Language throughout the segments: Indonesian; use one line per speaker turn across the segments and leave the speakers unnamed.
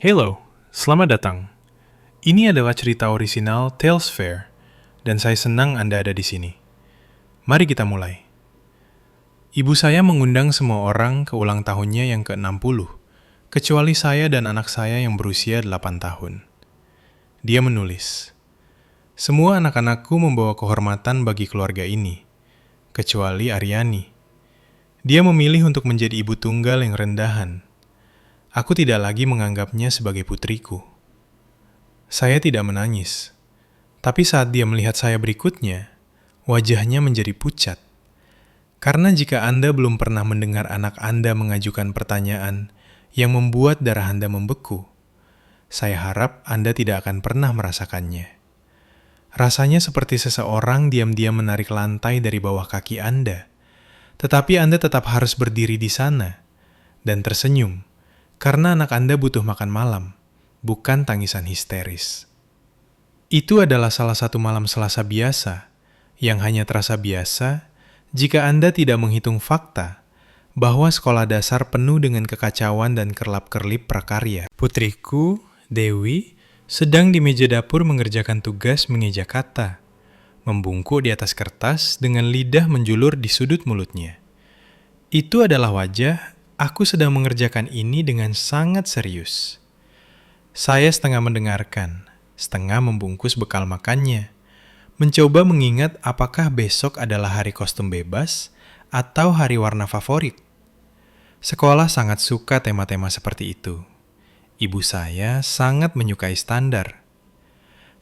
Hello, selamat datang. Ini adalah cerita orisinal Tales Fair, dan saya senang Anda ada di sini. Mari kita mulai. Ibu saya mengundang semua orang ke ulang tahunnya yang ke-60, kecuali saya dan anak saya yang berusia 8 tahun. Dia menulis, "Semua anak-anakku membawa kehormatan bagi keluarga ini, kecuali Aryani. Dia memilih untuk menjadi ibu tunggal yang rendahan. Aku tidak lagi menganggapnya sebagai putriku." Saya tidak menangis, tapi saat dia melihat saya berikutnya, wajahnya menjadi pucat. Karena jika Anda belum pernah mendengar anak Anda mengajukan pertanyaan yang membuat darah Anda membeku, saya harap Anda tidak akan pernah merasakannya. Rasanya seperti seseorang diam-diam menarik lantai dari bawah kaki Anda, tetapi Anda tetap harus berdiri di sana dan tersenyum, karena anak Anda butuh makan malam, bukan tangisan histeris. Itu adalah salah satu malam Selasa biasa, yang hanya terasa biasa jika Anda tidak menghitung fakta bahwa sekolah dasar penuh dengan kekacauan dan kerlap-kerlip prakarya. Putriku, Dewi, sedang di meja dapur mengerjakan tugas mengeja kata, membungkuk di atas kertas dengan lidah menjulur di sudut mulutnya. Itu adalah wajah aku sedang mengerjakan ini dengan sangat serius. Saya setengah mendengarkan, setengah membungkus bekal makannya, mencoba mengingat apakah besok adalah hari kostum bebas atau hari warna favorit. Sekolah sangat suka tema-tema seperti itu. Ibu saya sangat menyukai standar.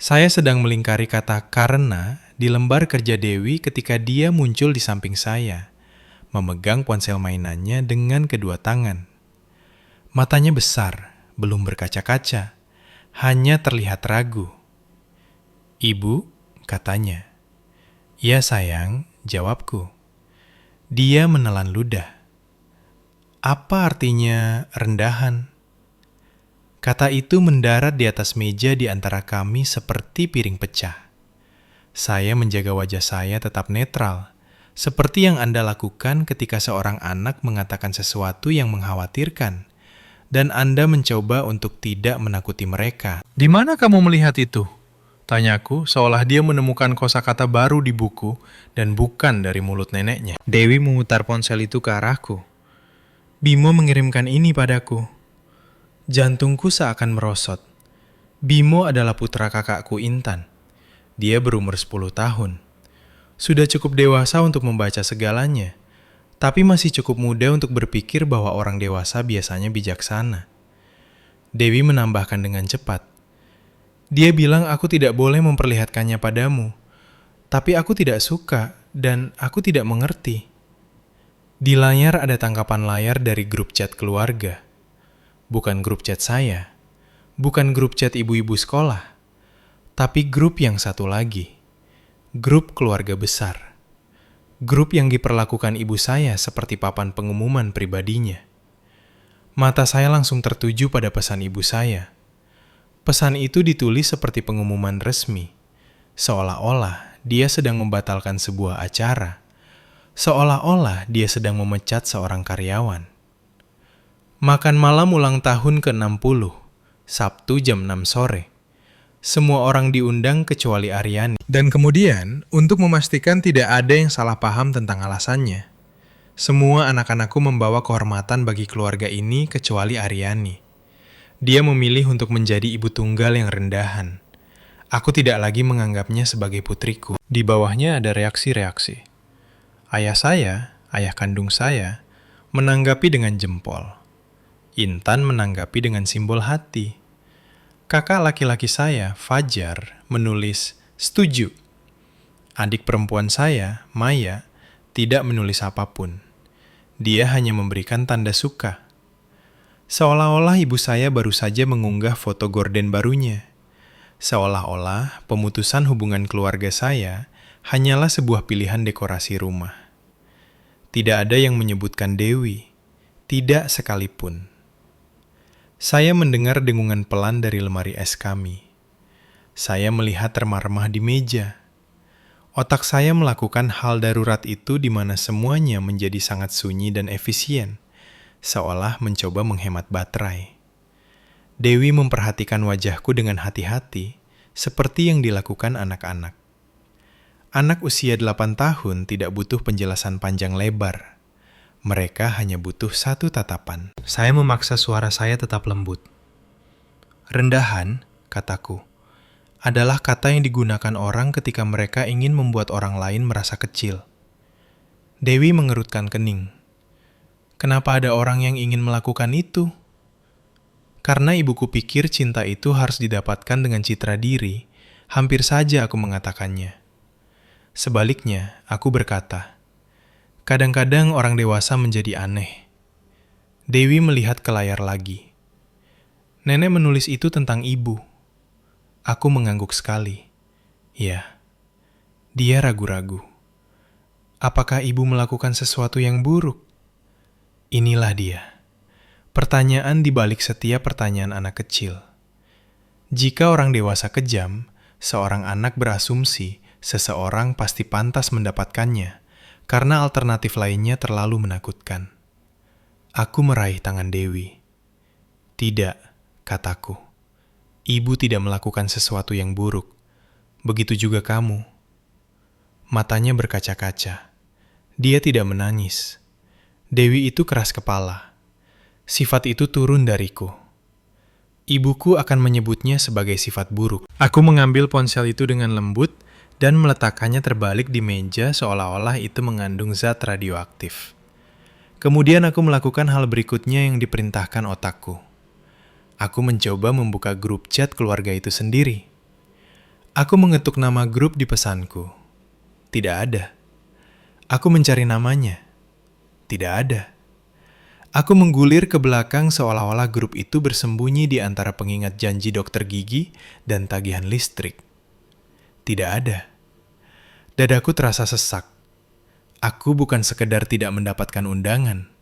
Saya sedang melingkari kata "karena" di lembar kerja Dewi ketika dia muncul di samping saya, memegang ponsel mainannya dengan kedua tangan. Matanya besar, belum berkaca-kaca, hanya terlihat ragu. "Ibu," katanya. "Ya sayang," jawabku. Dia menelan ludah. "Apa artinya rendahan?" Kata itu mendarat di atas meja di antara kami seperti piring pecah. Saya menjaga wajah saya tetap netral, seperti yang Anda lakukan ketika seorang anak mengatakan sesuatu yang mengkhawatirkan, dan Anda mencoba untuk tidak menakuti mereka. "Di mana kamu melihat itu?" tanyaku, seolah dia menemukan kosakata baru di buku dan bukan dari mulut neneknya. Dewi memutar ponsel itu ke arahku. "Bimo mengirimkan ini padaku." Jantungku seakan merosot. Bimo adalah putra kakakku Intan. Dia berumur 10 tahun. Sudah cukup dewasa untuk membaca segalanya, tapi masih cukup muda untuk berpikir bahwa orang dewasa biasanya bijaksana. Dewi menambahkan dengan cepat. "Dia bilang aku tidak boleh memperlihatkannya padamu, tapi aku tidak suka dan aku tidak mengerti." Di layar ada tangkapan layar dari grup chat keluarga. Bukan grup chat saya, bukan grup chat ibu-ibu sekolah, tapi grup yang satu lagi. Grup keluarga besar. Grup yang diperlakukan ibu saya seperti papan pengumuman pribadinya. Mata saya langsung tertuju pada pesan ibu saya. Pesan itu ditulis seperti pengumuman resmi, seolah-olah dia sedang membatalkan sebuah acara, seolah-olah dia sedang memecat seorang karyawan. Makan malam ulang tahun ke-60, Sabtu jam 6 sore. Semua orang diundang kecuali Aryani. Dan kemudian, untuk memastikan tidak ada yang salah paham tentang alasannya, semua anak-anakku membawa kehormatan bagi keluarga ini kecuali Aryani. Dia memilih untuk menjadi ibu tunggal yang rendahan. Aku tidak lagi menganggapnya sebagai putriku. Di bawahnya ada reaksi-reaksi. Ayah saya, ayah kandung saya, menanggapi dengan jempol. Intan menanggapi dengan simbol hati. Kakak laki-laki saya, Fajar, menulis "setuju". Adik perempuan saya, Maya, tidak menulis apapun. Dia hanya memberikan tanda suka. Seolah-olah ibu saya baru saja mengunggah foto gorden barunya. Seolah-olah pemutusan hubungan keluarga saya hanyalah sebuah pilihan dekorasi rumah. Tidak ada yang menyebutkan Dewi, tidak sekalipun. Saya mendengar dengungan pelan dari lemari es kami. Saya melihat remah-remah di meja. Otak saya melakukan hal darurat itu di mana semuanya menjadi sangat sunyi dan efisien, seolah mencoba menghemat baterai. Dewi memperhatikan wajahku dengan hati-hati, seperti yang dilakukan anak-anak. Anak usia 8 tahun tidak butuh penjelasan panjang lebar. Mereka hanya butuh satu tatapan. Saya memaksa suara saya tetap lembut. Rendahan, kataku, adalah kata yang digunakan orang ketika mereka ingin membuat orang lain merasa kecil. Dewi mengerutkan kening. Kenapa ada orang yang ingin melakukan itu? Karena ibuku pikir cinta itu harus didapatkan dengan citra diri, hampir saja aku mengatakannya. Sebaliknya, aku berkata, kadang-kadang orang dewasa menjadi aneh. Dewi melihat ke layar lagi. Nenek menulis itu tentang ibu. Aku mengangguk sekali. Ya, dia ragu-ragu. Apakah ibu melakukan sesuatu yang buruk? Inilah dia. Pertanyaan di balik setiap pertanyaan anak kecil. Jika orang dewasa kejam, seorang anak berasumsi seseorang pasti pantas mendapatkannya, karena alternatif lainnya terlalu menakutkan. Aku meraih tangan Dewi. Tidak, kataku. Ibu tidak melakukan sesuatu yang buruk. Begitu juga kamu. Matanya berkaca-kaca. Dia tidak menangis. Dewi itu keras kepala. Sifat itu turun dariku. Ibuku akan menyebutnya sebagai sifat buruk. Aku mengambil ponsel itu dengan lembut dan meletakkannya terbalik di meja seolah-olah itu mengandung zat radioaktif. Kemudian aku melakukan hal berikutnya yang diperintahkan otakku. Aku mencoba membuka grup chat keluarga itu sendiri. Aku mengetuk nama grup di pesanku. Tidak ada. Aku mencari namanya. Tidak ada. Aku menggulir ke belakang seolah-olah grup itu bersembunyi di antara pengingat janji dokter gigi dan tagihan listrik. Tidak ada. Dadaku terasa sesak. Aku bukan sekedar tidak mendapatkan undangan.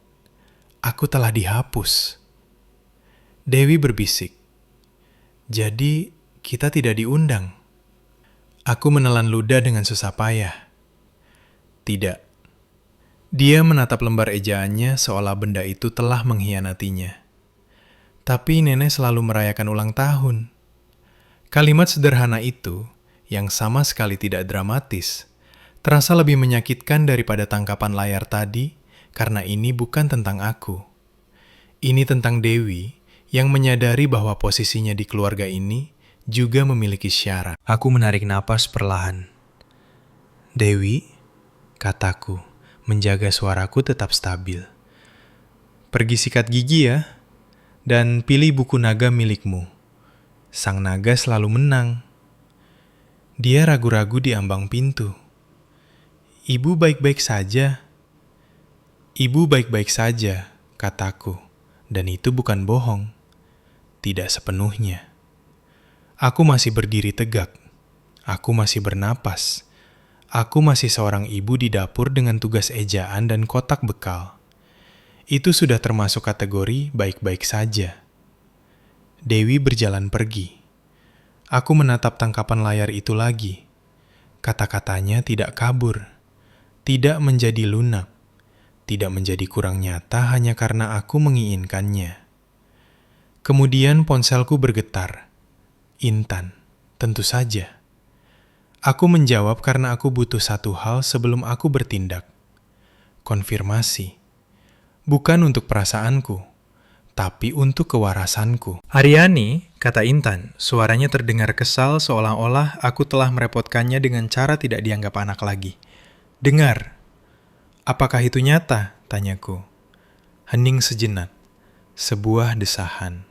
Aku telah dihapus. Dewi berbisik. Jadi, kita tidak diundang. Aku menelan ludah dengan susah payah. Tidak. Dia menatap lembar ejaannya seolah benda itu telah mengkhianatinya. Tapi nenek selalu merayakan ulang tahun. Kalimat sederhana itu, yang sama sekali tidak dramatis, terasa lebih menyakitkan daripada tangkapan layar tadi, karena ini bukan tentang aku. Ini tentang Dewi, yang menyadari bahwa posisinya di keluarga ini juga memiliki syarat. Aku menarik napas perlahan. Dewi, kataku, menjaga suaraku tetap stabil. Pergi sikat gigi ya, dan pilih buku naga milikmu. Sang naga selalu menang. Dia ragu-ragu di ambang pintu. Ibu baik-baik saja. Ibu baik-baik saja, kataku, dan itu bukan bohong. Tidak sepenuhnya. Aku masih berdiri tegak. Aku masih bernapas. Aku masih seorang ibu di dapur dengan tugas ejaan dan kotak bekal. Itu sudah termasuk kategori baik-baik saja. Dewi berjalan pergi. Aku menatap tangkapan layar itu lagi. Kata-katanya tidak kabur, tidak menjadi lunak, tidak menjadi kurang nyata hanya karena aku menginginkannya. Kemudian ponselku bergetar. Intan, tentu saja. Aku menjawab karena aku butuh satu hal sebelum aku bertindak. Konfirmasi. Bukan untuk perasaanku, tapi untuk kewarasanku. Aryani, kata Intan, suaranya terdengar kesal seolah-olah aku telah merepotkannya dengan cara tidak dianggap anak lagi. Dengar. Apakah itu nyata? Tanyaku. Hening sejenak. Sebuah desahan.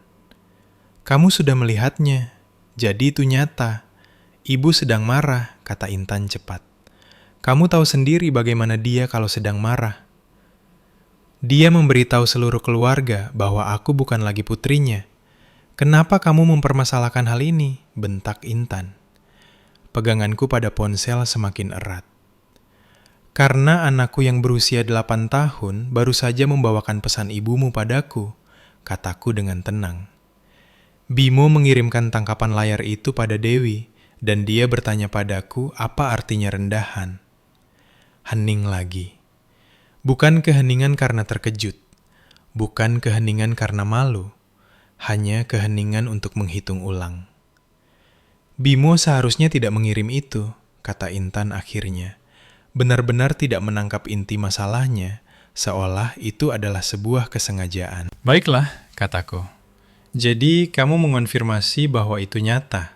Kamu sudah melihatnya, jadi itu nyata. Ibu sedang marah, kata Intan cepat. Kamu tahu sendiri bagaimana dia kalau sedang marah. Dia memberitahu seluruh keluarga bahwa aku bukan lagi putrinya. Kenapa kamu mempermasalahkan hal ini? Bentak Intan. Peganganku pada ponsel semakin erat. Karena anakku yang berusia 8 tahun baru saja membawakan pesan ibumu padaku, kataku dengan tenang. Bimo mengirimkan tangkapan layar itu pada Dewi, dan dia bertanya padaku apa artinya rendahan. Hening lagi. Bukan keheningan karena terkejut, bukan keheningan karena malu, hanya keheningan untuk menghitung ulang. Bimo seharusnya tidak mengirim itu, kata Intan akhirnya. Benar-benar tidak menangkap inti masalahnya, seolah itu adalah sebuah kesengajaan. Baiklah, kataku. Jadi kamu mengonfirmasi bahwa itu nyata.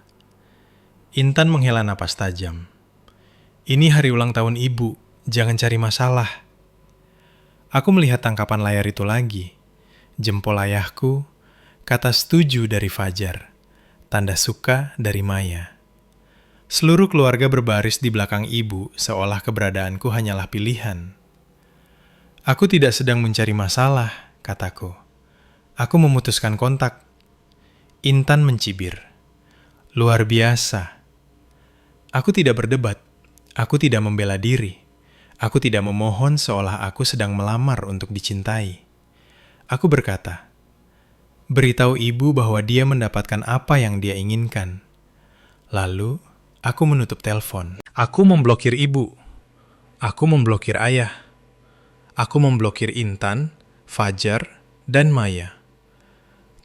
Intan menghela napas tajam. Ini hari ulang tahun ibu, jangan cari masalah. Aku melihat tangkapan layar itu lagi. Jempol ayahku, kata setuju dari Fajar, tanda suka dari Maya. Seluruh keluarga berbaris di belakang ibu, seolah keberadaanku hanyalah pilihan. Aku tidak sedang mencari masalah, kataku. Aku memutuskan kontak. Intan mencibir. Luar biasa. Aku tidak berdebat. Aku tidak membela diri. Aku tidak memohon seolah aku sedang melamar untuk dicintai. Aku berkata, beritahu ibu bahwa dia mendapatkan apa yang dia inginkan. Lalu, aku menutup telepon. Aku memblokir ibu. Aku memblokir ayah. Aku memblokir Intan, Fajar, dan Maya.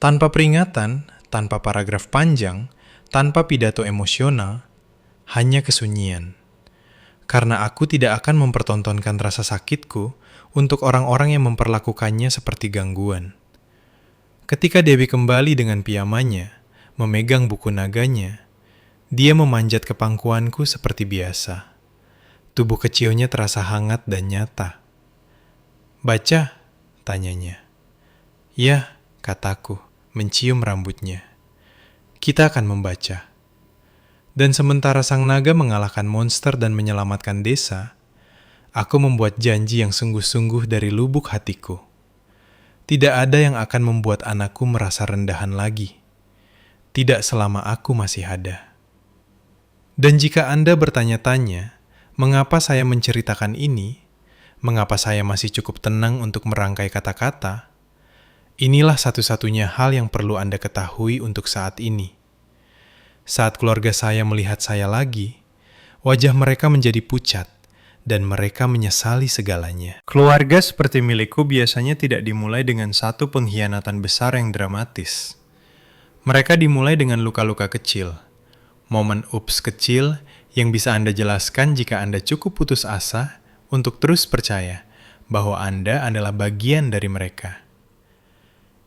Tanpa peringatan, tanpa paragraf panjang, tanpa pidato emosional, hanya kesunyian. Karena aku tidak akan mempertontonkan rasa sakitku untuk orang-orang yang memperlakukannya seperti gangguan. Ketika Dewi kembali dengan pijamannya, memegang buku naganya, dia memanjat ke pangkuanku seperti biasa. Tubuh kecilnya terasa hangat dan nyata. Baca? Tanyanya. Ya, kataku, mencium rambutnya. Kita akan membaca. Dan sementara sang naga mengalahkan monster dan menyelamatkan desa, aku membuat janji yang sungguh-sungguh dari lubuk hatiku. Tidak ada yang akan membuat anakku merasa rendahan lagi. Tidak selama aku masih ada. Dan jika Anda bertanya-tanya, mengapa saya menceritakan ini, mengapa saya masih cukup tenang untuk merangkai kata-kata, inilah satu-satunya hal yang perlu Anda ketahui untuk saat ini. Saat keluarga saya melihat saya lagi, wajah mereka menjadi pucat, dan mereka menyesali segalanya. Keluarga seperti milikku biasanya tidak dimulai dengan satu pengkhianatan besar yang dramatis. Mereka dimulai dengan luka-luka kecil, momen ups kecil yang bisa Anda jelaskan jika Anda cukup putus asa untuk terus percaya bahwa Anda adalah bagian dari mereka.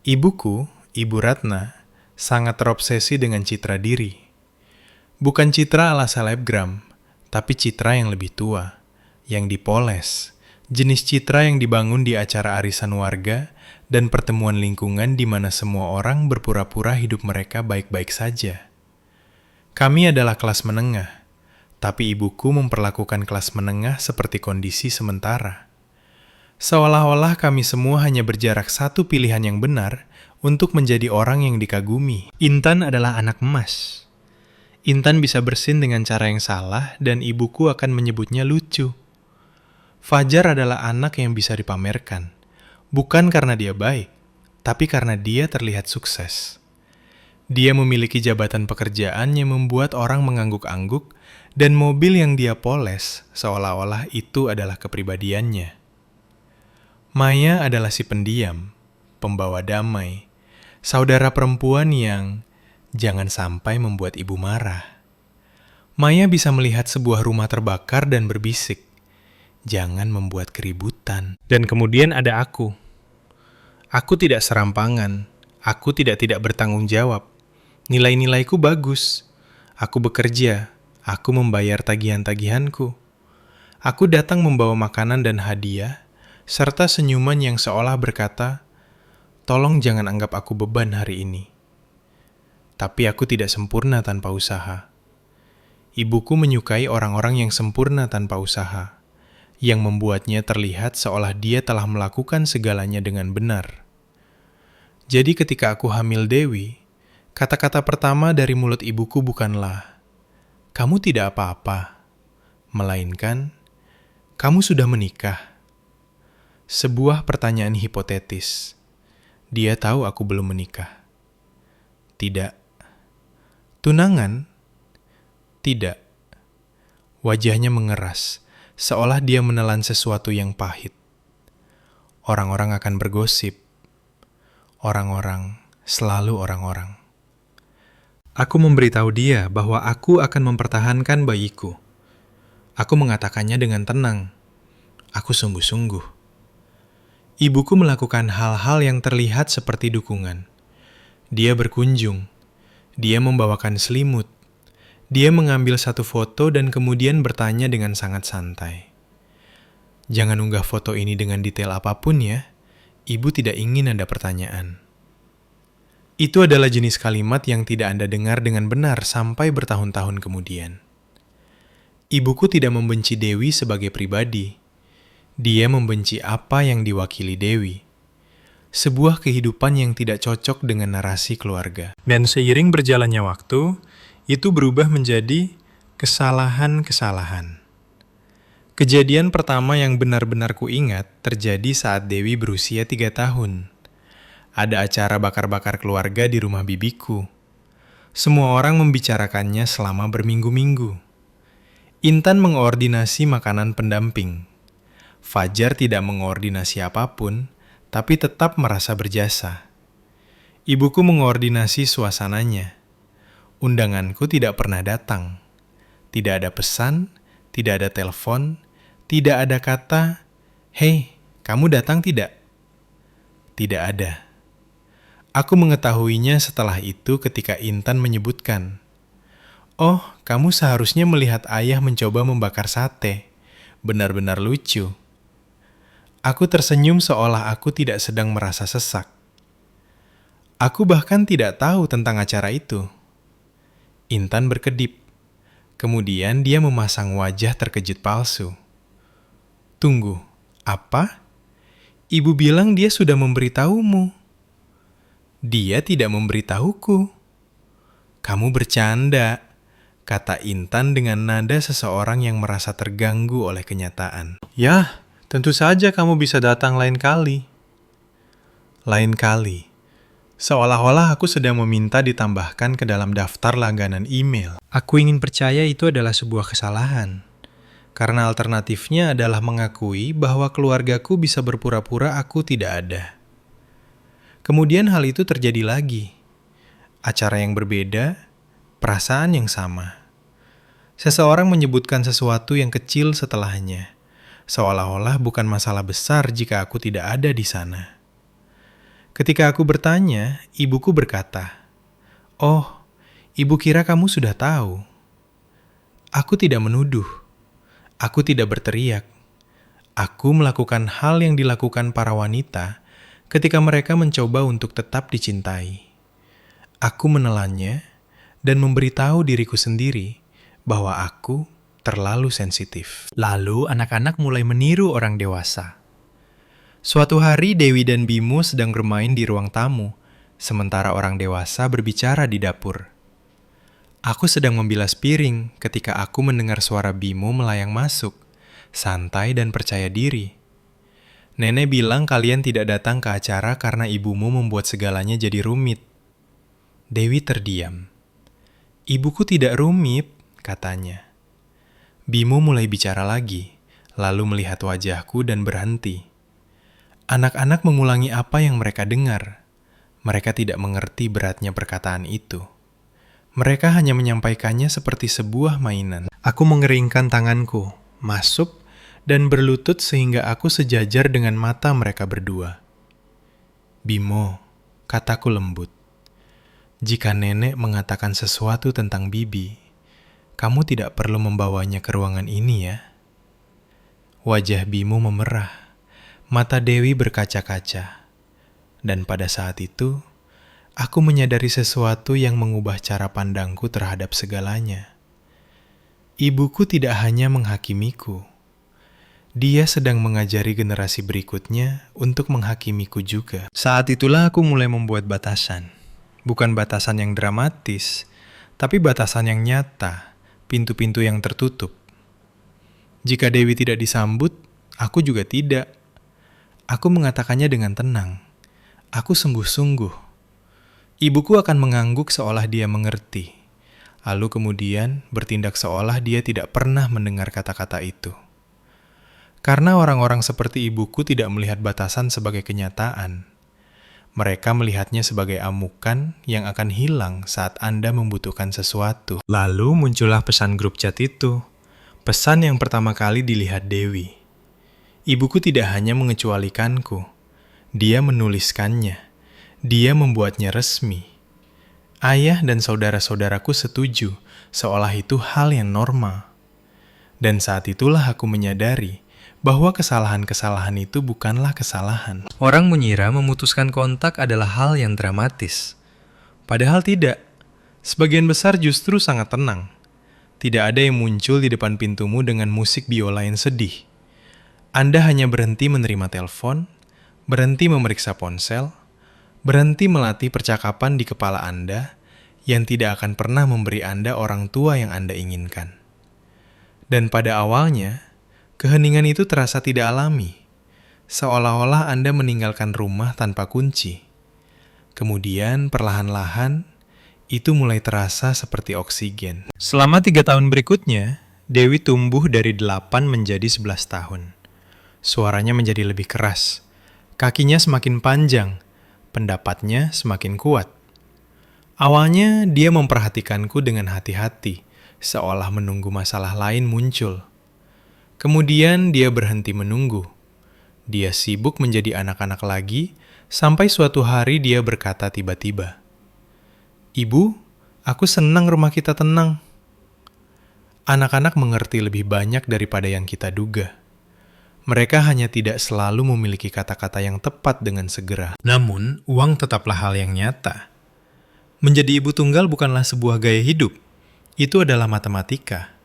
Ibuku, Ibu Ratna, sangat terobsesi dengan citra diri. Bukan citra ala selebgram, tapi citra yang lebih tua, yang dipoles, jenis citra yang dibangun di acara arisan warga dan pertemuan lingkungan di mana semua orang berpura-pura hidup mereka baik-baik saja. Kami adalah kelas menengah, tapi ibuku memperlakukan kelas menengah seperti kondisi sementara. Seolah-olah kami semua hanya berjarak satu pilihan yang benar untuk menjadi orang yang dikagumi. Intan adalah anak emas. Intan bisa bersin dengan cara yang salah dan ibuku akan menyebutnya lucu. Fajar adalah anak yang bisa dipamerkan, bukan karena dia baik, tapi karena dia terlihat sukses. Dia memiliki jabatan pekerjaan yang membuat orang mengangguk-angguk dan mobil yang dia poles seolah-olah itu adalah kepribadiannya. Maya adalah si pendiam, pembawa damai, saudara perempuan yang jangan sampai membuat ibu marah. Maya bisa melihat sebuah rumah terbakar dan berbisik, jangan membuat keributan. Dan kemudian ada aku. Aku tidak serampangan, aku tidak bertanggung jawab. Nilai-nilaiku bagus. Aku bekerja, aku membayar tagihan-tagihanku. Aku datang membawa makanan dan hadiah, serta senyuman yang seolah berkata, tolong jangan anggap aku beban hari ini. Tapi aku tidak sempurna tanpa usaha. Ibuku menyukai orang-orang yang sempurna tanpa usaha, yang membuatnya terlihat seolah dia telah melakukan segalanya dengan benar. Jadi ketika aku hamil Dewi, kata-kata pertama dari mulut ibuku bukanlah, kamu tidak apa-apa, melainkan, kamu sudah menikah. Sebuah pertanyaan hipotetis. Dia tahu aku belum menikah. Tidak. Tunangan? Tidak. Wajahnya mengeras, seolah dia menelan sesuatu yang pahit. Orang-orang akan bergosip. Orang-orang selalu orang-orang. Aku memberitahu dia bahwa aku akan mempertahankan bayiku. Aku mengatakannya dengan tenang. Aku sungguh-sungguh. Ibuku melakukan hal-hal yang terlihat seperti dukungan. Dia berkunjung. Dia membawakan selimut. Dia mengambil satu foto dan kemudian bertanya dengan sangat santai. Jangan unggah foto ini dengan detail apapun ya. Ibu tidak ingin ada pertanyaan. Itu adalah jenis kalimat yang tidak Anda dengar dengan benar sampai bertahun-tahun kemudian. Ibuku tidak membenci Dewi sebagai pribadi. Dia membenci apa yang diwakili Dewi. Sebuah kehidupan yang tidak cocok dengan narasi keluarga. Dan seiring berjalannya waktu, itu berubah menjadi kesalahan-kesalahan. Kejadian pertama yang benar-benar kuingat terjadi saat Dewi berusia 3 tahun. Ada acara bakar-bakar keluarga di rumah bibiku. Semua orang membicarakannya selama berminggu-minggu. Intan mengordinasi makanan pendamping. Fajar tidak mengordinasi apapun, tapi tetap merasa berjasa. Ibuku mengordinasi suasananya. Undanganku tidak pernah datang. Tidak ada pesan, tidak ada telepon, tidak ada kata, "Hei, kamu datang tidak?" Tidak ada. Aku mengetahuinya setelah itu ketika Intan menyebutkan, "Oh, kamu seharusnya melihat ayah mencoba membakar sate. Benar-benar lucu." Aku tersenyum seolah aku tidak sedang merasa sesak. Aku bahkan tidak tahu tentang acara itu. Intan berkedip. Kemudian dia memasang wajah terkejut palsu. Tunggu, apa? Ibu bilang dia sudah memberitahumu. Dia tidak memberitahuku. Kamu bercanda, kata Intan dengan nada seseorang yang merasa terganggu oleh kenyataan. Ya, tentu saja kamu bisa datang lain kali. Lain kali. Seolah-olah aku sedang meminta ditambahkan ke dalam daftar langganan email. Aku ingin percaya itu adalah sebuah kesalahan. Karena alternatifnya adalah mengakui bahwa keluargaku bisa berpura-pura aku tidak ada. Kemudian hal itu terjadi lagi. Acara yang berbeda, perasaan yang sama. Seseorang menyebutkan sesuatu yang kecil setelahnya, seolah-olah bukan masalah besar jika aku tidak ada di sana. Ketika aku bertanya, ibuku berkata, "Oh, ibu kira kamu sudah tahu." Aku tidak menuduh. Aku tidak berteriak. Aku melakukan hal yang dilakukan para wanita ketika mereka mencoba untuk tetap dicintai. Aku menelannya dan memberitahu diriku sendiri bahwa aku terlalu sensitif. Lalu anak-anak mulai meniru orang dewasa. Suatu hari Dewi dan Bimo sedang bermain di ruang tamu, sementara orang dewasa berbicara di dapur. Aku sedang membilas piring ketika aku mendengar suara Bimo melayang masuk, santai dan percaya diri. Nenek bilang kalian tidak datang ke acara karena ibumu membuat segalanya jadi rumit. Dewi terdiam. Ibuku tidak rumit, katanya. Bimo mulai bicara lagi, lalu melihat wajahku dan berhenti. Anak-anak mengulangi apa yang mereka dengar. Mereka tidak mengerti beratnya perkataan itu. Mereka hanya menyampaikannya seperti sebuah mainan. Aku mengeringkan tanganku, masuk, dan berlutut sehingga aku sejajar dengan mata mereka berdua. Bimo, kataku lembut. Jika nenek mengatakan sesuatu tentang Bibi, kamu tidak perlu membawanya ke ruangan ini ya. Wajah Bimo memerah, mata Dewi berkaca-kaca. Dan pada saat itu, aku menyadari sesuatu yang mengubah cara pandangku terhadap segalanya. Ibuku tidak hanya menghakimiku. Dia sedang mengajari generasi berikutnya untuk menghakimiku juga. Saat itulah aku mulai membuat batasan. Bukan batasan yang dramatis, tapi batasan yang nyata, pintu-pintu yang tertutup. Jika Dewi tidak disambut, aku juga tidak. Aku mengatakannya dengan tenang. Aku sungguh-sungguh. Ibuku akan mengangguk seolah dia mengerti. Lalu kemudian bertindak seolah dia tidak pernah mendengar kata-kata itu. Karena orang-orang seperti ibuku tidak melihat batasan sebagai kenyataan. Mereka melihatnya sebagai amukan yang akan hilang saat Anda membutuhkan sesuatu. Lalu muncullah pesan grup chat itu. Pesan yang pertama kali dilihat Dewi. Ibuku tidak hanya mengecualikanku. Dia menuliskannya. Dia membuatnya resmi. Ayah dan saudara-saudaraku setuju, seolah itu hal yang normal. Dan saat itulah aku menyadari bahwa kesalahan-kesalahan itu bukanlah kesalahan. Orang mengira memutuskan kontak adalah hal yang dramatis. Padahal tidak. Sebagian besar justru sangat tenang. Tidak ada yang muncul di depan pintumu dengan musik biola yang sedih. Anda hanya berhenti menerima telepon, berhenti memeriksa ponsel, berhenti melatih percakapan di kepala Anda yang tidak akan pernah memberi Anda orang tua yang Anda inginkan. Dan pada awalnya, keheningan itu terasa tidak alami, seolah-olah Anda meninggalkan rumah tanpa kunci. Kemudian, perlahan-lahan, itu mulai terasa seperti oksigen. Selama 3 tahun berikutnya, Dewi tumbuh dari 8 menjadi 11 tahun. Suaranya menjadi lebih keras, kakinya semakin panjang, pendapatnya semakin kuat. Awalnya, dia memperhatikanku dengan hati-hati, seolah menunggu masalah lain muncul. Kemudian dia berhenti menunggu. Dia sibuk menjadi anak-anak lagi, sampai suatu hari dia berkata tiba-tiba, "Ibu, aku senang rumah kita tenang." Anak-anak mengerti lebih banyak daripada yang kita duga. Mereka hanya tidak selalu memiliki kata-kata yang tepat dengan segera. Namun, uang tetaplah hal yang nyata. Menjadi ibu tunggal bukanlah sebuah gaya hidup. Itu adalah matematika.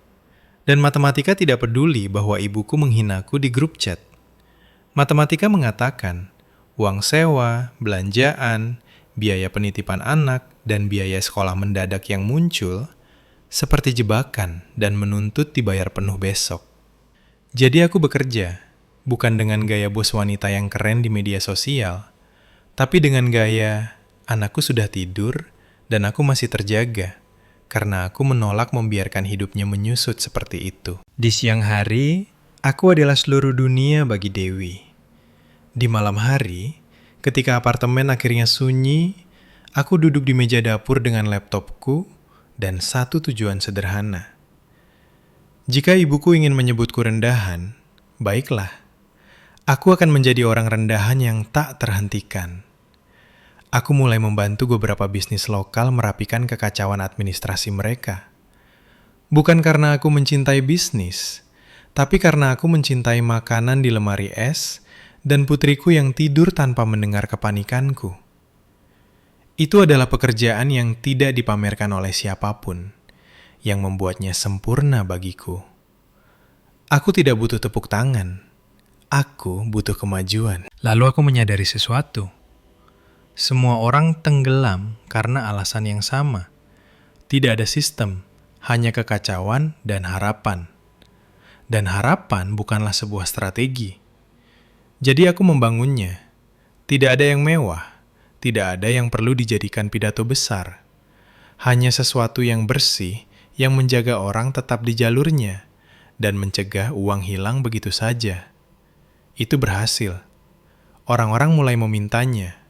Dan matematika tidak peduli bahwa ibuku menghinaku di grup chat. Matematika mengatakan, uang sewa, belanjaan, biaya penitipan anak, dan biaya sekolah mendadak yang muncul, seperti jebakan dan menuntut dibayar penuh besok. Jadi aku bekerja, bukan dengan gaya bos wanita yang keren di media sosial, tapi dengan gaya, anakku sudah tidur, dan aku masih terjaga. Karena aku menolak membiarkan hidupnya menyusut seperti itu. Di siang hari, aku adalah seluruh dunia bagi Dewi. Di malam hari, ketika apartemen akhirnya sunyi, aku duduk di meja dapur dengan laptopku dan satu tujuan sederhana. Jika ibuku ingin menyebutku rendahan, baiklah. Aku akan menjadi orang rendahan yang tak terhentikan. Aku mulai membantu beberapa bisnis lokal merapikan kekacauan administrasi mereka. Bukan karena aku mencintai bisnis, tapi karena aku mencintai makanan di lemari es dan putriku yang tidur tanpa mendengar kepanikanku. Itu adalah pekerjaan yang tidak dipamerkan oleh siapapun, yang membuatnya sempurna bagiku. Aku tidak butuh tepuk tangan. Aku butuh kemajuan. Lalu aku menyadari sesuatu. Semua orang tenggelam karena alasan yang sama. Tidak ada sistem, hanya kekacauan dan harapan. Dan harapan bukanlah sebuah strategi. Jadi aku membangunnya. Tidak ada yang mewah, tidak ada yang perlu dijadikan pidato besar. Hanya sesuatu yang bersih yang menjaga orang tetap di jalurnya dan mencegah uang hilang begitu saja. Itu berhasil. Orang-orang mulai memintanya,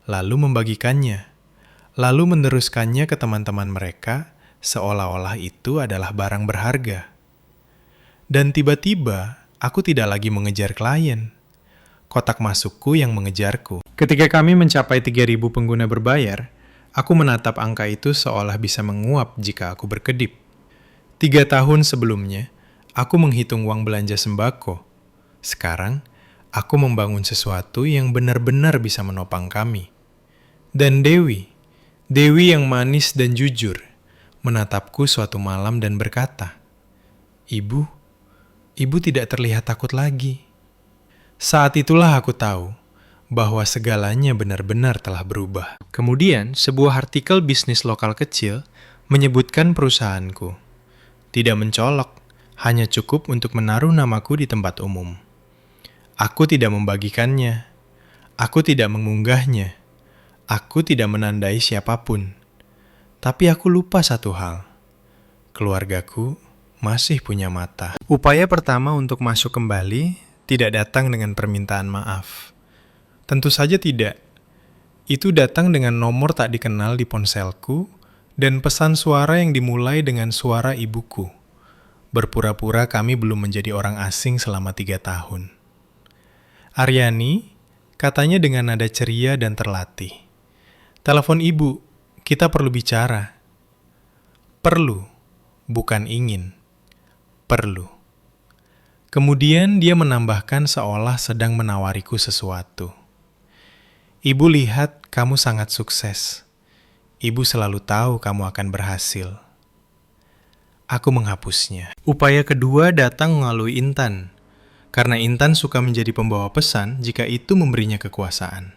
lalu membagikannya, lalu meneruskannya ke teman-teman mereka seolah-olah itu adalah barang berharga. Dan tiba-tiba, aku tidak lagi mengejar klien. Kotak masukku yang mengejarku. Ketika kami mencapai 3.000 pengguna berbayar, aku menatap angka itu seolah bisa menguap jika aku berkedip. 3 tahun sebelumnya, aku menghitung uang belanja sembako. Sekarang, aku membangun sesuatu yang benar-benar bisa menopang kami. Dan Dewi yang manis dan jujur, menatapku suatu malam dan berkata, Ibu tidak terlihat takut lagi." Saat itulah aku tahu bahwa segalanya benar-benar telah berubah. Kemudian, sebuah artikel bisnis lokal kecil menyebutkan perusahaanku. Tidak mencolok, hanya cukup untuk menaruh namaku di tempat umum. Aku tidak membagikannya. Aku tidak mengunggahnya. Aku tidak menandai siapapun. Tapi aku lupa satu hal. Keluargaku masih punya mata. Upaya pertama untuk masuk kembali tidak datang dengan permintaan maaf. Tentu saja tidak. Itu datang dengan nomor tak dikenal di ponselku dan pesan suara yang dimulai dengan suara ibuku. Berpura-pura kami belum menjadi orang asing selama 3 tahun. Aryani, katanya dengan nada ceria dan terlatih. Telepon ibu, kita perlu bicara. Perlu, bukan ingin. Perlu. Kemudian dia menambahkan seolah sedang menawariku sesuatu. Ibu lihat kamu sangat sukses. Ibu selalu tahu kamu akan berhasil. Aku menghapusnya. Upaya kedua datang melalui Intan. Karena Intan suka menjadi pembawa pesan jika itu memberinya kekuasaan.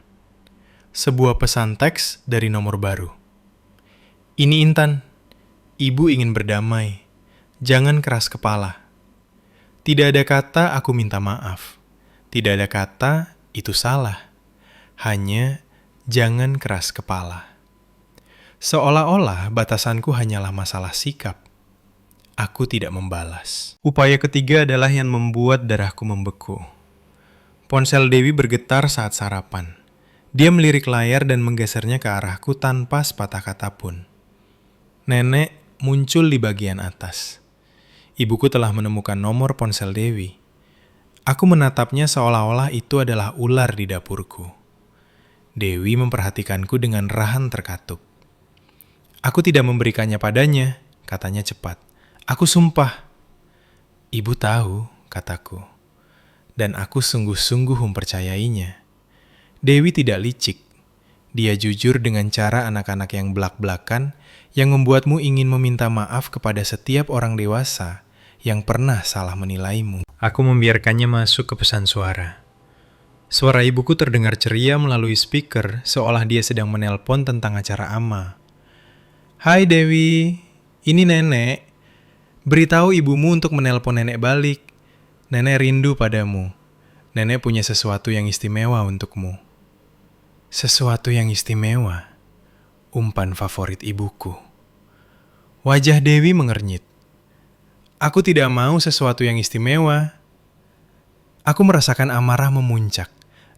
Sebuah pesan teks dari nomor baru. Ini Intan. Ibu ingin berdamai. Jangan keras kepala. Tidak ada kata aku minta maaf. Tidak ada kata itu salah. Hanya jangan keras kepala. Seolah-olah batasanku hanyalah masalah sikap. Aku tidak membalas. Upaya ketiga adalah yang membuat darahku membeku. Ponsel Dewi bergetar saat sarapan. Dia melirik layar dan menggesernya ke arahku tanpa sepatah kata pun. Nenek muncul di bagian atas. Ibuku telah menemukan nomor ponsel Dewi. Aku menatapnya seolah-olah itu adalah ular di dapurku. Dewi memperhatikanku dengan rahan terkatup. Aku tidak memberikannya padanya, katanya cepat. Aku sumpah. Ibu tahu, kataku. Dan aku sungguh-sungguh mempercayainya. Dewi tidak licik. Dia jujur dengan cara anak-anak yang belak-belakan yang membuatmu ingin meminta maaf kepada setiap orang dewasa yang pernah salah menilaimu. Aku membiarkannya masuk ke pesan suara. Suara ibuku terdengar ceria melalui speaker seolah dia sedang menelpon tentang acara Ama. Hai Dewi, ini nenek. Beritahu ibumu untuk menelpon nenek balik. Nenek rindu padamu. Nenek punya sesuatu yang istimewa untukmu. Sesuatu yang istimewa? Umpan favorit ibuku. Wajah Dewi mengernyit. Aku tidak mau sesuatu yang istimewa. Aku merasakan amarah memuncak.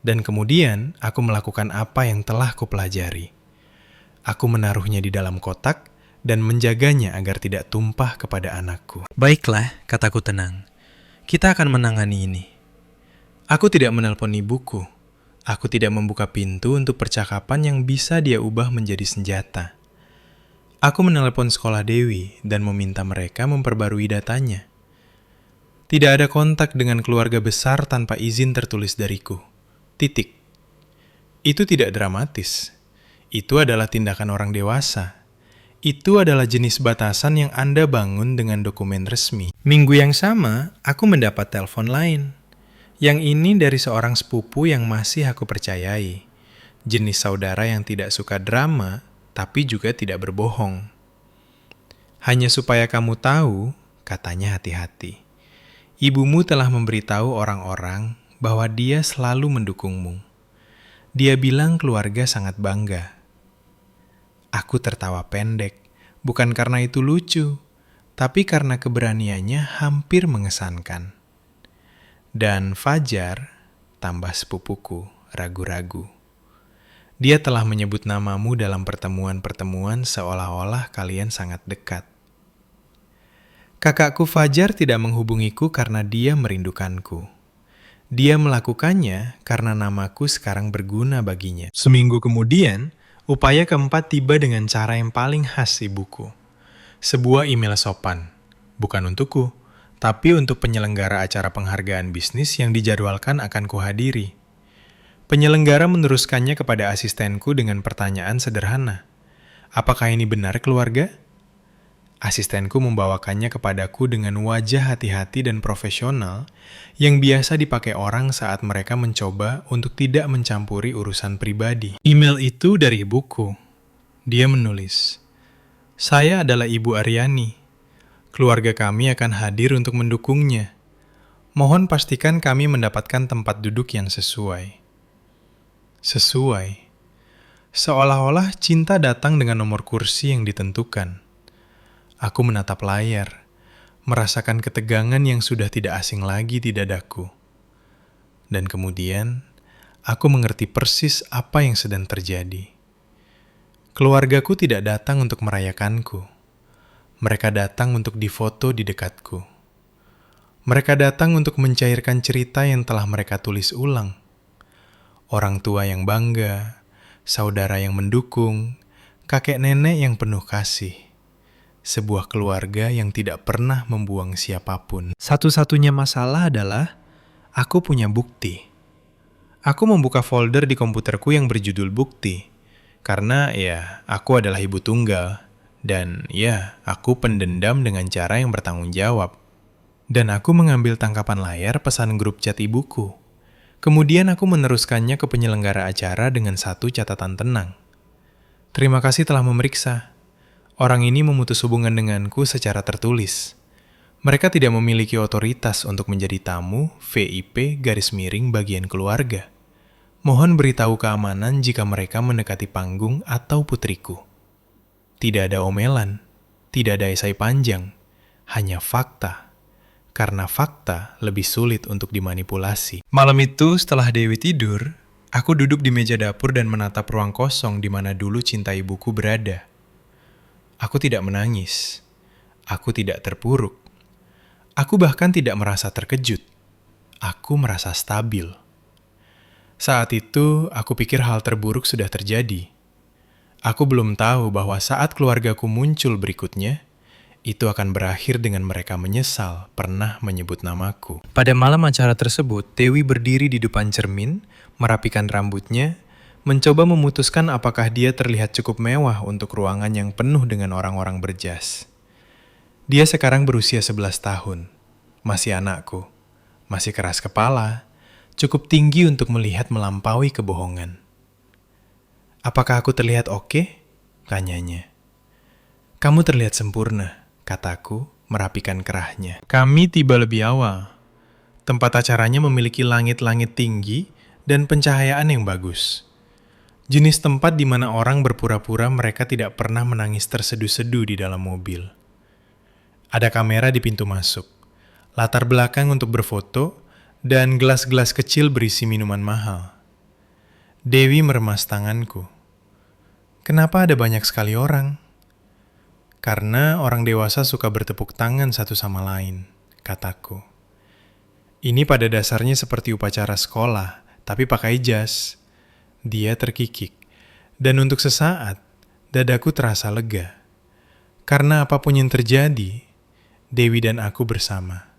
Dan kemudian aku melakukan apa yang telah kupelajari. Aku menaruhnya di dalam kotak dan menjaganya agar tidak tumpah kepada anakku. Baiklah, kataku tenang. Kita akan menangani ini. Aku tidak menelpon ibuku. Aku tidak membuka pintu untuk percakapan yang bisa dia ubah menjadi senjata. Aku menelpon sekolah Dewi dan meminta mereka memperbarui datanya. Tidak ada kontak dengan keluarga besar tanpa izin tertulis dariku. Titik. Itu tidak dramatis. Itu adalah tindakan orang dewasa. Itu adalah jenis batasan yang Anda bangun dengan dokumen resmi. Minggu yang sama, aku mendapat telepon lain. Yang ini dari seorang sepupu yang masih aku percayai. Jenis saudara yang tidak suka drama, tapi juga tidak berbohong. Hanya supaya kamu tahu, katanya hati-hati. Ibumu telah memberitahu orang-orang bahwa dia selalu mendukungmu. Dia bilang keluarga sangat bangga. Aku tertawa pendek, bukan karena itu lucu, tapi karena keberaniannya hampir mengesankan. Dan Fajar, tambah sepupuku, ragu-ragu. Dia telah menyebut namamu dalam pertemuan-pertemuan seolah-olah kalian sangat dekat. Kakakku Fajar tidak menghubungiku karena dia merindukanku. Dia melakukannya karena namaku sekarang berguna baginya. Seminggu kemudian, upaya keempat tiba dengan cara yang paling khas ibuku. Sebuah email sopan. Bukan untukku, tapi untuk penyelenggara acara penghargaan bisnis yang dijadwalkan akan kuhadiri. Penyelenggara meneruskannya kepada asistenku dengan pertanyaan sederhana. Apakah ini benar keluarga? Asistenku membawakannya kepadaku dengan wajah hati-hati dan profesional yang biasa dipakai orang saat mereka mencoba untuk tidak mencampuri urusan pribadi. Email itu dari ibuku. Dia menulis, "Saya adalah Ibu Aryani. Keluarga kami akan hadir untuk mendukungnya. Mohon pastikan kami mendapatkan tempat duduk yang sesuai." Sesuai. Seolah-olah cinta datang dengan nomor kursi yang ditentukan. Aku menatap layar, merasakan ketegangan yang sudah tidak asing lagi di dadaku. Dan kemudian, Aku mengerti persis apa yang sedang terjadi. Keluargaku tidak datang untuk merayakanku. Mereka datang untuk difoto di dekatku. Mereka datang untuk mencairkan cerita yang telah mereka tulis ulang. Orang tua yang bangga, saudara yang mendukung, kakek nenek yang penuh kasih. Sebuah keluarga yang tidak pernah membuang siapapun. Satu-satunya masalah adalah aku punya bukti. Aku membuka folder di komputerku yang berjudul bukti. Karena aku adalah ibu tunggal. Dan aku pendendam dengan cara yang bertanggung jawab. Dan aku mengambil tangkapan layar pesan grup chat ibuku. Kemudian aku meneruskannya ke penyelenggara acara dengan satu catatan tenang. Terima kasih telah memeriksa. Orang ini memutus hubungan denganku secara tertulis. Mereka tidak memiliki otoritas untuk menjadi tamu VIP _bagian keluarga. Mohon beritahu keamanan jika mereka mendekati panggung atau putriku. Tidak ada omelan, tidak ada esai panjang, hanya fakta. Karena fakta lebih sulit untuk dimanipulasi. Malam itu setelah Dewi tidur, aku duduk di meja dapur dan menatap ruang kosong di mana dulu cinta ibuku berada. Aku tidak menangis. Aku tidak terpuruk. Aku bahkan tidak merasa terkejut. Aku merasa stabil. Saat itu, aku pikir hal terburuk sudah terjadi. Aku belum tahu bahwa saat keluargaku muncul berikutnya, itu akan berakhir dengan mereka menyesal pernah menyebut namaku. Pada malam acara tersebut, Dewi berdiri di depan cermin, merapikan rambutnya, mencoba memutuskan apakah dia terlihat cukup mewah untuk ruangan yang penuh dengan orang-orang berjas. Dia sekarang berusia 11 tahun, masih anakku, masih keras kepala, cukup tinggi untuk melihat melampaui kebohongan. Apakah aku terlihat oke? Tanyanya. Kamu terlihat sempurna, kataku, merapikan kerahnya. Kami tiba lebih awal. Tempat acaranya memiliki langit-langit tinggi dan pencahayaan yang bagus. Jenis tempat di mana orang berpura-pura mereka tidak pernah menangis terseduh-seduh di dalam mobil. Ada kamera di pintu masuk, latar belakang untuk berfoto, dan gelas-gelas kecil berisi minuman mahal. Dewi meremas tanganku. Kenapa ada banyak sekali orang? Karena orang dewasa suka bertepuk tangan satu sama lain, kataku. Ini pada dasarnya seperti upacara sekolah, tapi pakai jas. Dia terkikik, dan untuk sesaat, dadaku terasa lega. Karena apapun yang terjadi, Dewi dan aku bersama.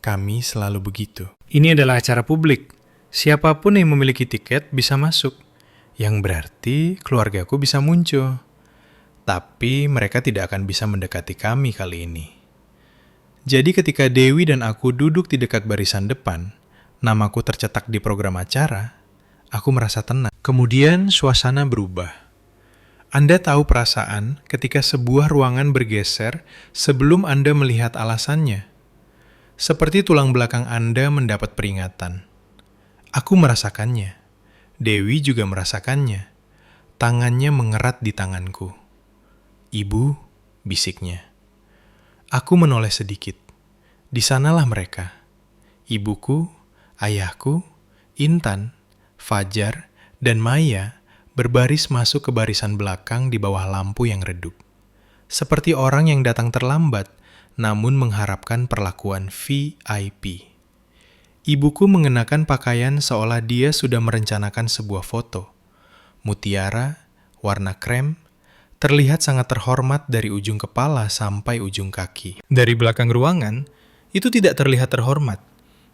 Kami selalu begitu. Ini adalah acara publik. Siapapun yang memiliki tiket bisa masuk. Yang berarti keluargaku bisa muncul. Tapi mereka tidak akan bisa mendekati kami kali ini. Jadi ketika Dewi dan aku duduk di dekat barisan depan, namaku tercetak di program acara, aku merasa tenang. Kemudian suasana berubah. Anda tahu perasaan ketika sebuah ruangan bergeser sebelum Anda melihat alasannya. Seperti tulang belakang Anda mendapat peringatan. Aku merasakannya. Dewi juga merasakannya. Tangannya mengerat di tanganku. Ibu, bisiknya. Aku menoleh sedikit. Di sanalah mereka. Ibuku, ayahku, Intan, Fajar, dan Maya berbaris masuk ke barisan belakang di bawah lampu yang redup. Seperti orang yang datang terlambat, namun mengharapkan perlakuan VIP. Ibuku mengenakan pakaian seolah dia sudah merencanakan sebuah foto. Mutiara, warna krem, terlihat sangat terhormat dari ujung kepala sampai ujung kaki. Dari belakang ruangan, itu tidak terlihat terhormat.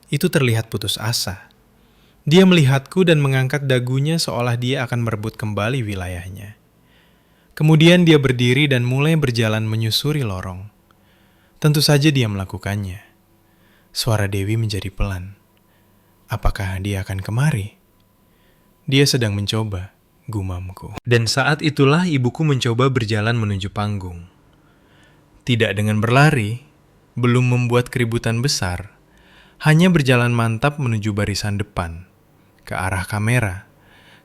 Itu terlihat putus asa. Dia melihatku dan mengangkat dagunya seolah dia akan merebut kembali wilayahnya. Kemudian dia berdiri dan mulai berjalan menyusuri lorong. Tentu saja dia melakukannya. Suara Dewi menjadi pelan. Apakah dia akan kemari? Dia sedang mencoba, gumamku. Dan saat itulah ibuku mencoba berjalan menuju panggung. Tidak dengan berlari, belum membuat keributan besar, hanya berjalan mantap menuju barisan depan, ke arah kamera,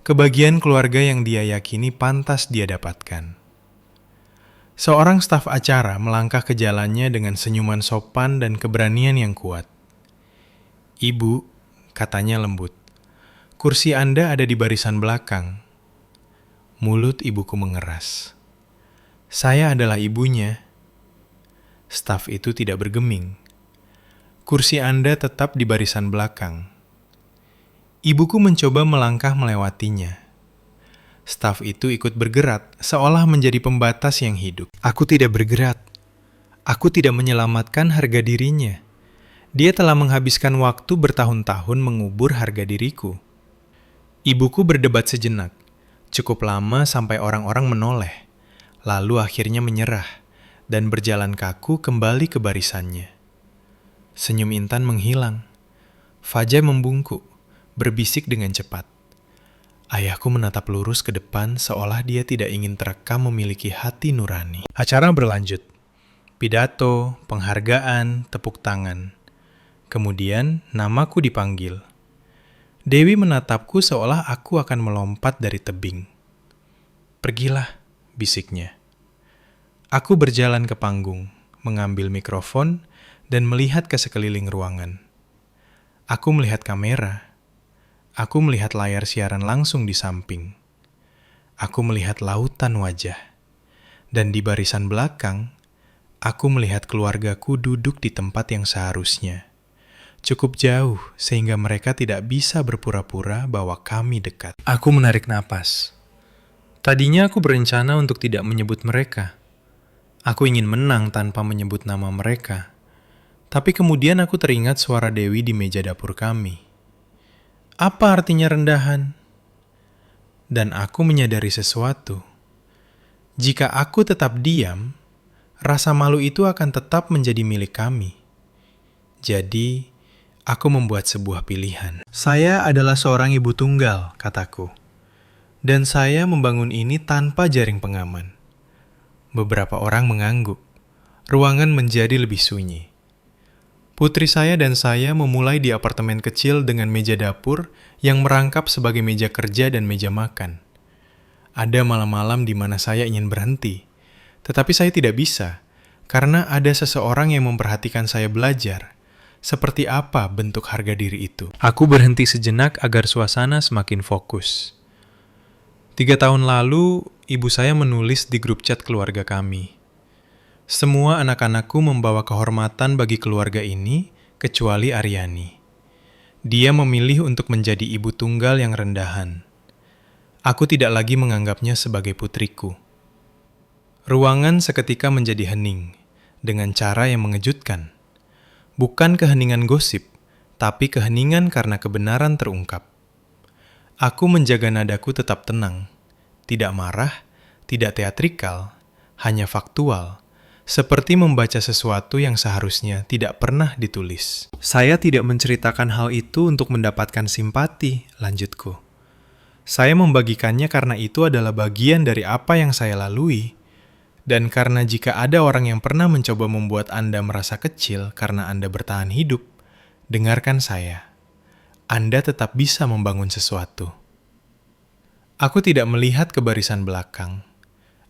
ke bagian keluarga yang dia yakini pantas dia dapatkan. Seorang staf acara melangkah ke jalannya dengan senyuman sopan dan keberanian yang kuat. Ibu, katanya lembut, Kursi Anda ada di barisan belakang. Mulut ibuku mengeras. Saya adalah ibunya. Staf itu tidak bergeming. Kursi Anda tetap di barisan belakang. Ibuku mencoba melangkah melewatinya. Staf itu ikut bergerak, seolah menjadi pembatas yang hidup. Aku tidak bergerak. Aku tidak menyelamatkan harga dirinya. Dia telah menghabiskan waktu bertahun-tahun mengubur harga diriku. Ibuku berdebat sejenak, cukup lama sampai orang-orang menoleh, lalu akhirnya menyerah, dan berjalan kaku kembali ke barisannya. Senyum Intan menghilang. Fajar membungkuk, berbisik dengan cepat. Ayahku menatap lurus ke depan seolah dia tidak ingin terekam memiliki hati nurani. Acara berlanjut. Pidato, penghargaan, tepuk tangan. Kemudian namaku dipanggil. Dewi menatapku seolah aku akan melompat dari tebing. Pergilah, bisiknya. Aku berjalan ke panggung, mengambil mikrofon, dan melihat ke sekeliling ruangan. Aku melihat kamera. Aku melihat layar siaran langsung di samping. Aku melihat lautan wajah. Dan di barisan belakang, aku melihat keluargaku duduk di tempat yang seharusnya. Cukup jauh sehingga mereka tidak bisa berpura-pura bahwa kami dekat. Aku menarik napas. Tadinya aku berencana untuk tidak menyebut mereka. Aku ingin menang tanpa menyebut nama mereka. Tapi kemudian aku teringat suara Dewi di meja dapur kami. Apa artinya rendahan? Dan aku menyadari sesuatu. Jika aku tetap diam, rasa malu itu akan tetap menjadi milik kami. Jadi, aku membuat sebuah pilihan. Saya adalah seorang ibu tunggal, kataku. Dan saya membangun ini tanpa jaring pengaman. Beberapa orang mengangguk. Ruangan menjadi lebih sunyi. Putri saya dan saya memulai di apartemen kecil dengan meja dapur yang merangkap sebagai meja kerja dan meja makan. Ada malam-malam di mana saya ingin berhenti, tetapi saya tidak bisa, karena ada seseorang yang memperhatikan saya belajar. Seperti apa bentuk harga diri itu? Aku berhenti sejenak agar suasana semakin fokus. 3 tahun lalu, ibu saya menulis di grup chat keluarga kami. Semua anak-anakku membawa kehormatan bagi keluarga ini, kecuali Aryani. Dia memilih untuk menjadi ibu tunggal yang rendahan. Aku tidak lagi menganggapnya sebagai putriku. Ruangan seketika menjadi hening, dengan cara yang mengejutkan. Bukan keheningan gosip, tapi keheningan karena kebenaran terungkap. Aku menjaga nadaku tetap tenang, tidak marah, tidak teatrikal, hanya faktual, seperti membaca sesuatu yang seharusnya tidak pernah ditulis. Saya tidak menceritakan hal itu untuk mendapatkan simpati, lanjutku. Saya membagikannya karena itu adalah bagian dari apa yang saya lalui. Dan karena jika ada orang yang pernah mencoba membuat Anda merasa kecil karena Anda bertahan hidup, dengarkan saya. Anda tetap bisa membangun sesuatu. Aku tidak melihat ke barisan belakang.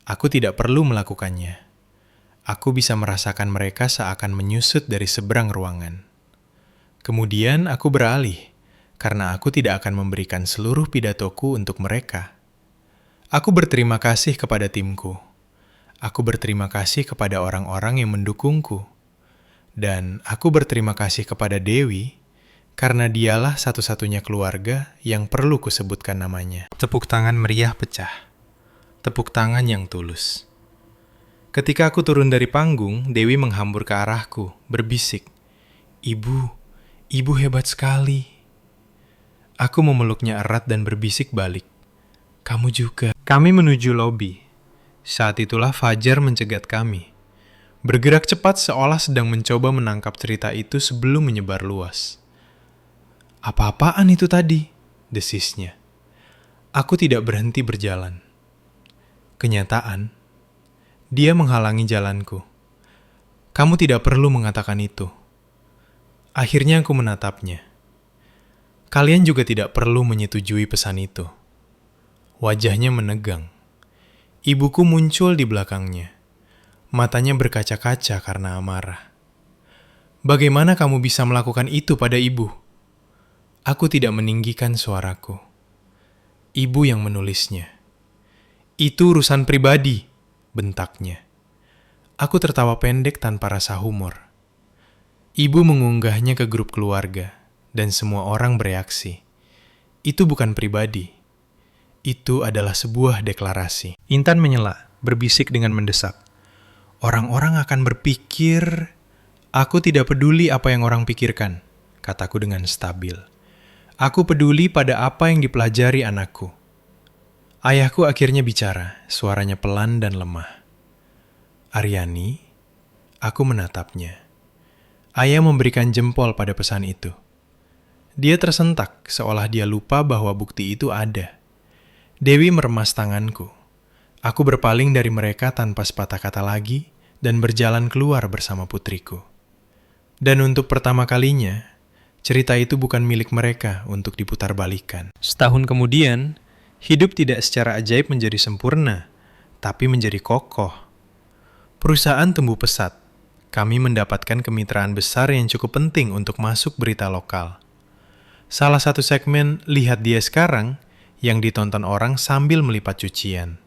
Aku tidak perlu melakukannya. Aku bisa merasakan mereka seakan menyusut dari seberang ruangan. Kemudian aku beralih, karena aku tidak akan memberikan seluruh pidatoku untuk mereka. Aku berterima kasih kepada timku. Aku berterima kasih kepada orang-orang yang mendukungku. Dan aku berterima kasih kepada Dewi, karena dialah satu-satunya keluarga yang perlu kusebutkan namanya. Tepuk tangan meriah pecah. Tepuk tangan yang tulus. Ketika aku turun dari panggung, Dewi menghambur ke arahku, berbisik, Ibu hebat sekali. Aku memeluknya erat dan berbisik balik, kamu juga. Kami menuju lobi. Saat itulah Fajar mencegat kami. Bergerak cepat seolah sedang mencoba menangkap cerita itu sebelum menyebar luas. Apa-apaan itu tadi? Desisnya. Aku tidak berhenti berjalan. Kenyataan, dia menghalangi jalanku. Kamu tidak perlu mengatakan itu. Akhirnya aku menatapnya. Kalian juga tidak perlu menyetujui pesan itu. Wajahnya menegang. Ibuku muncul di belakangnya. Matanya berkaca-kaca karena amarah. Bagaimana kamu bisa melakukan itu pada ibu? Aku tidak meninggikan suaraku. Ibu yang menulisnya. Itu urusan pribadi, bentaknya. Aku tertawa pendek tanpa rasa humor. Ibu mengunggahnya ke grup keluarga, dan semua orang bereaksi. Itu bukan pribadi. Itu adalah sebuah deklarasi. Intan menyela, berbisik dengan mendesak. Orang-orang akan berpikir, aku tidak peduli apa yang orang pikirkan, kataku dengan stabil. Aku peduli pada apa yang dipelajari anakku. Ayahku akhirnya bicara, suaranya pelan dan lemah. Aryani, aku menatapnya. Ayah memberikan jempol pada pesan itu. Dia tersentak, seolah dia lupa bahwa bukti itu ada. Dewi meremas tanganku. Aku berpaling dari mereka tanpa sepatah kata lagi dan berjalan keluar bersama putriku. Dan untuk pertama kalinya, cerita itu bukan milik mereka untuk diputarbalikkan. Setahun kemudian, hidup tidak secara ajaib menjadi sempurna, tapi menjadi kokoh. Perusahaan tumbuh pesat. Kami mendapatkan kemitraan besar yang cukup penting untuk masuk berita lokal. Salah satu segmen Lihat Dia Sekarang yang ditonton orang sambil melipat cucian.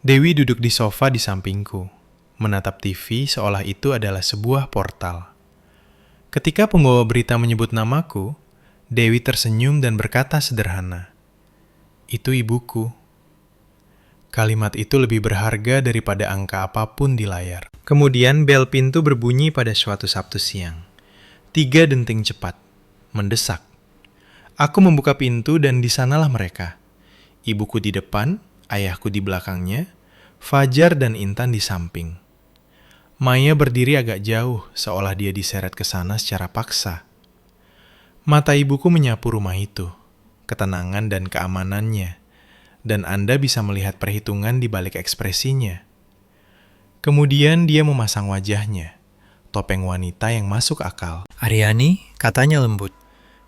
Dewi duduk di sofa di sampingku, menatap TV seolah itu adalah sebuah portal. Ketika pembawa berita menyebut namaku, Dewi tersenyum dan berkata sederhana, "Itu ibuku." Kalimat itu lebih berharga daripada angka apapun di layar. Kemudian bel pintu berbunyi pada suatu Sabtu siang. 3 denting cepat, mendesak. Aku membuka pintu dan di sanalah mereka. Ibuku di depan, ayahku di belakangnya, Fajar dan Intan di samping. Maya berdiri agak jauh, seolah dia diseret ke sana secara paksa. Mata ibuku menyapu rumah itu, ketenangan dan keamanannya, dan Anda bisa melihat perhitungan di balik ekspresinya. Kemudian dia memasang wajahnya, topeng wanita yang masuk akal. "Aryani," katanya lembut,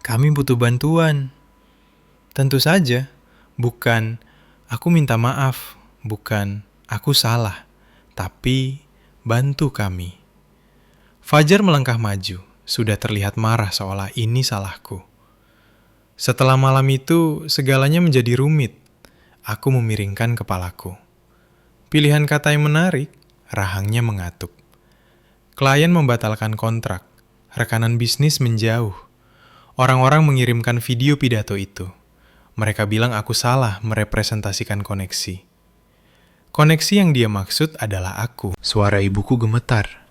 "kami butuh bantuan." Tentu saja, bukan "aku minta maaf", bukan "aku salah", tapi "bantu kami." Fajar melangkah maju, sudah terlihat marah seolah ini salahku. Setelah malam itu, segalanya menjadi rumit. Aku memiringkan kepalaku. Pilihan kata yang menarik, rahangnya mengatuk. Klien membatalkan kontrak, rekanan bisnis menjauh. Orang-orang mengirimkan video pidato itu. Mereka bilang aku salah merepresentasikan koneksi. Koneksi yang dia maksud adalah aku. Suara ibuku gemetar.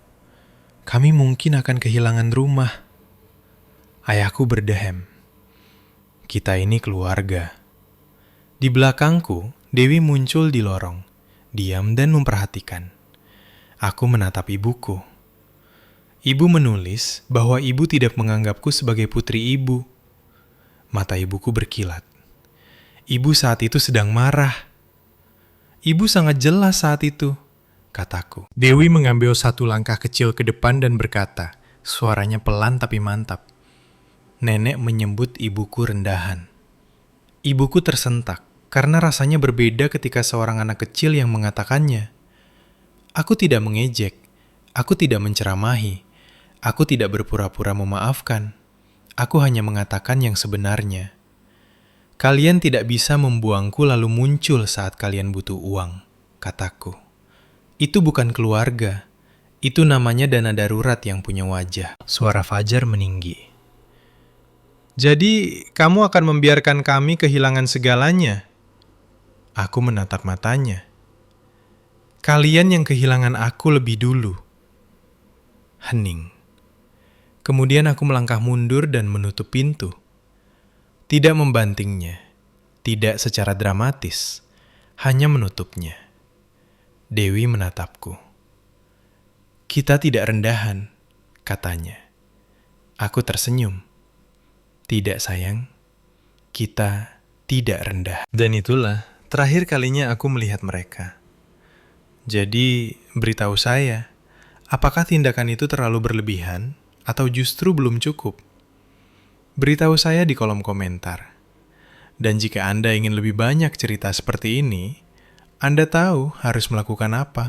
Kami mungkin akan kehilangan rumah. Ayahku berdehem. Kita ini keluarga. Di belakangku, Dewi muncul di lorong, diam dan memperhatikan. Aku menatap ibuku. Ibu menulis bahwa ibu tidak menganggapku sebagai putri ibu. Mata ibuku berkilat. Ibu saat itu sedang marah. Ibu sangat jelas saat itu, kataku. Dewi mengambil satu langkah kecil ke depan dan berkata, suaranya pelan tapi mantap. Nenek menyebut ibuku rendahan. Ibuku tersentak, karena rasanya berbeda ketika seorang anak kecil yang mengatakannya. Aku tidak mengejek, aku tidak menceramahi, aku tidak berpura-pura memaafkan. Aku hanya mengatakan yang sebenarnya. Kalian tidak bisa membuangku lalu muncul saat kalian butuh uang, kataku. Itu bukan keluarga. Itu namanya dana darurat yang punya wajah. Suara Fajar meninggi. Jadi, kamu akan membiarkan kami kehilangan segalanya? Aku menatap matanya. Kalian yang kehilangan aku lebih dulu. Hening. Kemudian aku melangkah mundur dan menutup pintu. Tidak membantingnya, tidak secara dramatis, hanya menutupnya. Dewi menatapku. Kita tidak rendahan, katanya. Aku tersenyum. Tidak sayang, kita tidak rendah. Dan itulah terakhir kalinya aku melihat mereka. Jadi, beritahu saya, apakah tindakan itu terlalu berlebihan atau justru belum cukup? Beritahu saya di kolom komentar. Dan jika Anda ingin lebih banyak cerita seperti ini, Anda tahu harus melakukan apa.